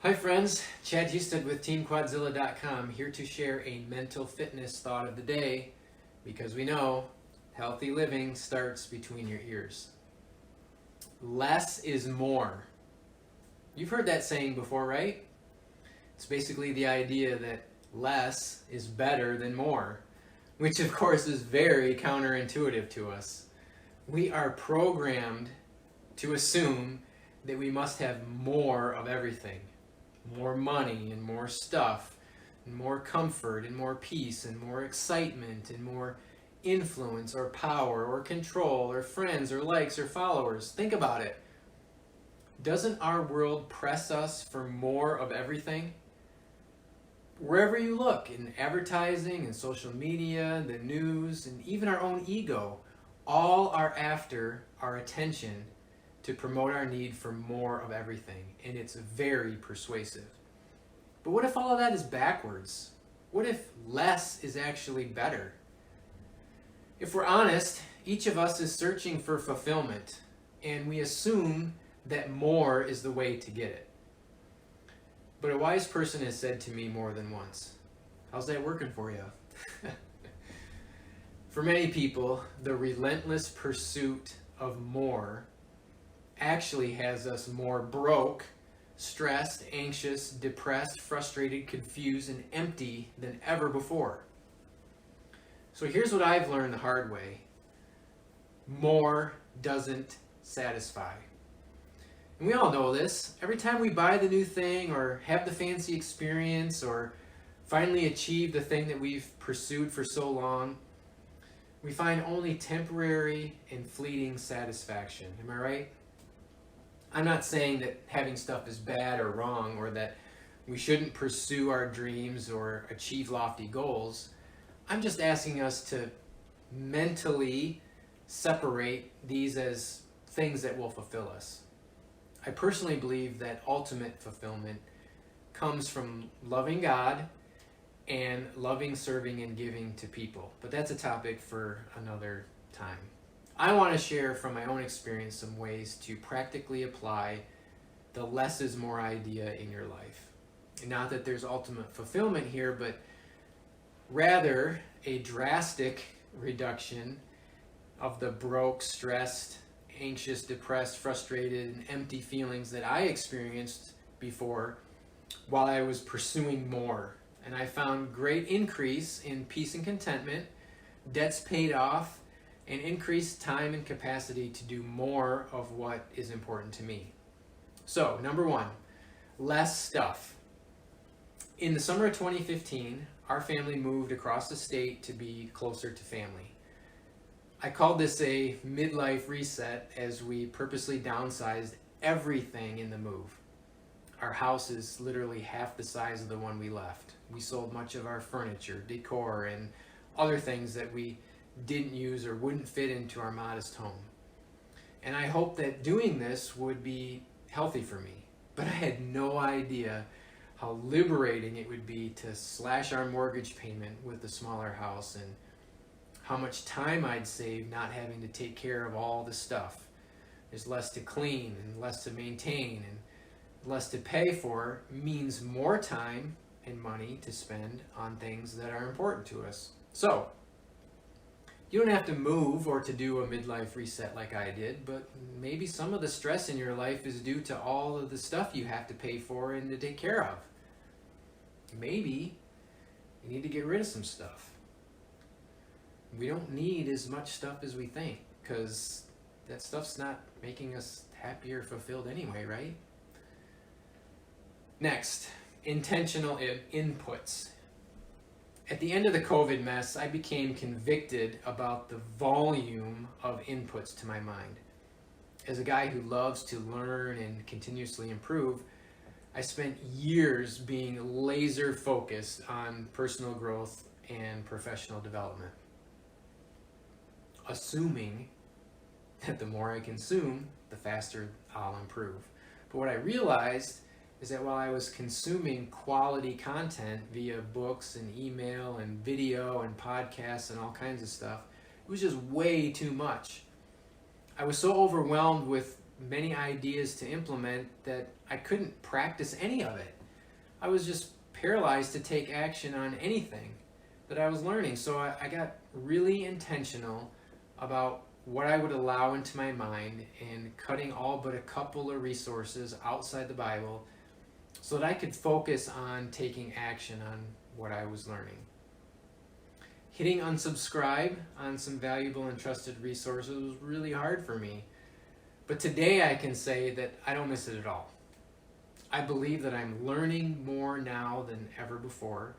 Hi friends, Chad Husted with TeamQuadzilla.com here to share a mental fitness thought of the day because we know healthy living starts between your ears. Less is more. You've heard that saying before, right? It's basically the idea that less is better than more, which of course is very counterintuitive to us. We are programmed to assume that we must have more of everything. More money and more stuff and more comfort and more peace and more excitement and more influence or power or control or friends or likes or followers. Think about it. Doesn't our world press us for more of everything? Wherever you look, in advertising and social media, the news, and even our own ego, all are after our attention to promote our need for more of everything, and it's very persuasive. But what if all of that is backwards? What if less is actually better? If we're honest, each of us is searching for fulfillment, and we assume that more is the way to get it. But a wise person has said to me more than once, how's that working for you? For many people, the relentless pursuit of more actually has us more broke, stressed, anxious, depressed, frustrated, confused, and empty than ever before. So here's what I've learned the hard way. More doesn't satisfy. And we all know this. Every time we buy the new thing or have the fancy experience or finally achieve the thing that we've pursued for so long, we find only temporary and fleeting satisfaction. Am I right? I'm not saying that having stuff is bad or wrong or that we shouldn't pursue our dreams or achieve lofty goals. I'm just asking us to mentally separate these as things that will fulfill us. I personally believe that ultimate fulfillment comes from loving God and loving, serving, and giving to people. But that's a topic for another time. I want to share from my own experience some ways to practically apply the less is more idea in your life. And not that there's ultimate fulfillment here, but rather a drastic reduction of the broke, stressed, anxious, depressed, frustrated, and empty feelings that I experienced before while I was pursuing more. And I found great increase in peace and contentment, debts paid off, and increased time and capacity to do more of what is important to me. So, number one, less stuff. In the summer of 2015, our family moved across the state to be closer to family. I called this a midlife reset as we purposely downsized everything in the move. Our house is literally half the size of the one we left. We sold much of our furniture, decor, and other things that we didn't use or wouldn't fit into our modest home. And I hoped that doing this would be healthy for me. But I had no idea how liberating it would be to slash our mortgage payment with the smaller house and how much time I'd save not having to take care of all the stuff. There's less to clean and less to maintain and less to pay for means more time and money to spend on things that are important to us. So, you don't have to move or to do a midlife reset like I did, but maybe some of the stress in your life is due to all of the stuff you have to pay for and to take care of. Maybe you need to get rid of some stuff. We don't need as much stuff as we think because that stuff's not making us happy or fulfilled anyway, right? Next, intentional inputs. At the end of the COVID mess, I became convicted about the volume of inputs to my mind. As a guy who loves to learn and continuously improve, I spent years being laser focused on personal growth and professional development, assuming that the more I consume, the faster I'll improve. But what I realized is that while I was consuming quality content via books and email and video and podcasts and all kinds of stuff, it was just way too much. I was so overwhelmed with many ideas to implement that I couldn't practice any of it. I was just paralyzed to take action on anything that I was learning. So I got really intentional about what I would allow into my mind and cutting all but a couple of resources outside the Bible so that I could focus on taking action on what I was learning. Hitting unsubscribe on some valuable and trusted resources was really hard for me. But today I can say that I don't miss it at all. I believe that I'm learning more now than ever before,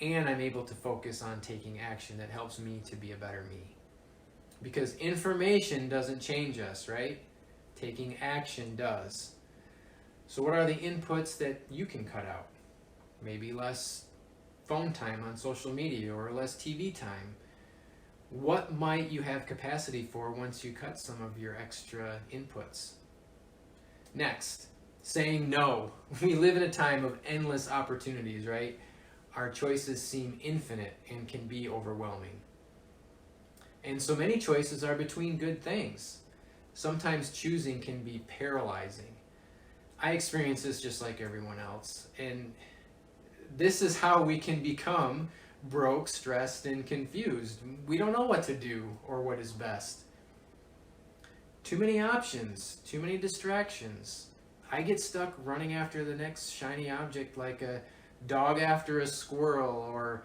and I'm able to focus on taking action that helps me to be a better me. Because information doesn't change us, right? Taking action does. So what are the inputs that you can cut out? Maybe less phone time on social media or less TV time. What might you have capacity for once you cut some of your extra inputs? Next, saying no. We live in a time of endless opportunities, right? Our choices seem infinite and can be overwhelming. And so many choices are between good things. Sometimes choosing can be paralyzing. I experience this just like everyone else. And this is how we can become broke, stressed, and confused. We don't know what to do or what is best. Too many options, too many distractions. I get stuck running after the next shiny object like a dog after a squirrel or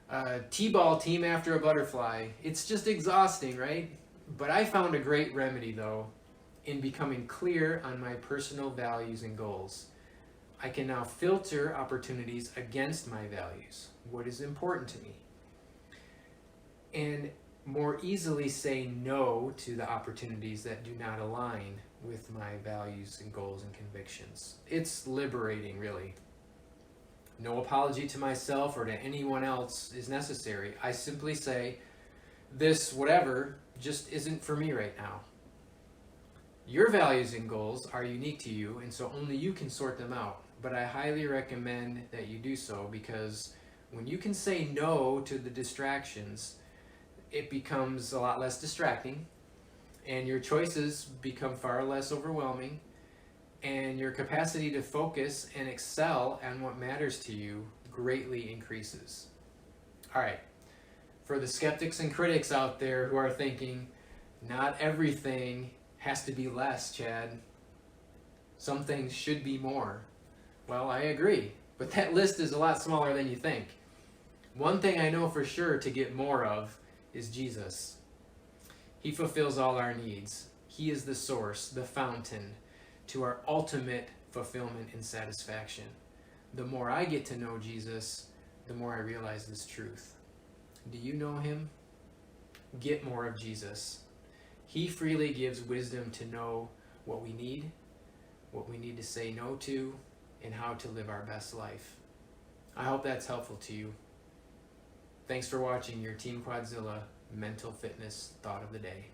a t-ball team after a butterfly. It's just exhausting, right? But I found a great remedy, though, in becoming clear on my personal values and goals. I can now filter opportunities against my values, what is important to me, and more easily say no to the opportunities that do not align with my values and goals and convictions. It's liberating, really. No apology to myself or to anyone else is necessary. I simply say, this whatever just isn't for me right now. Your values and goals are unique to you, and so only you can sort them out. But I highly recommend that you do so, because when you can say no to the distractions, it becomes a lot less distracting, and your choices become far less overwhelming, and your capacity to focus and excel on what matters to you greatly increases. All right, for the skeptics and critics out there who are thinking, not everything has to be less, Chad. Some things should be more. Well, I agree, but that list is a lot smaller than you think. One thing I know for sure to get more of is Jesus. He fulfills all our needs. He is the source, the fountain to our ultimate fulfillment and satisfaction. The more I get to know Jesus, the more I realize this truth. Do you know him? Get more of Jesus. He freely gives wisdom to know what we need to say no to, and how to live our best life. I hope that's helpful to you. Thanks for watching your Team Quadzilla Mental Fitness Thought of the Day.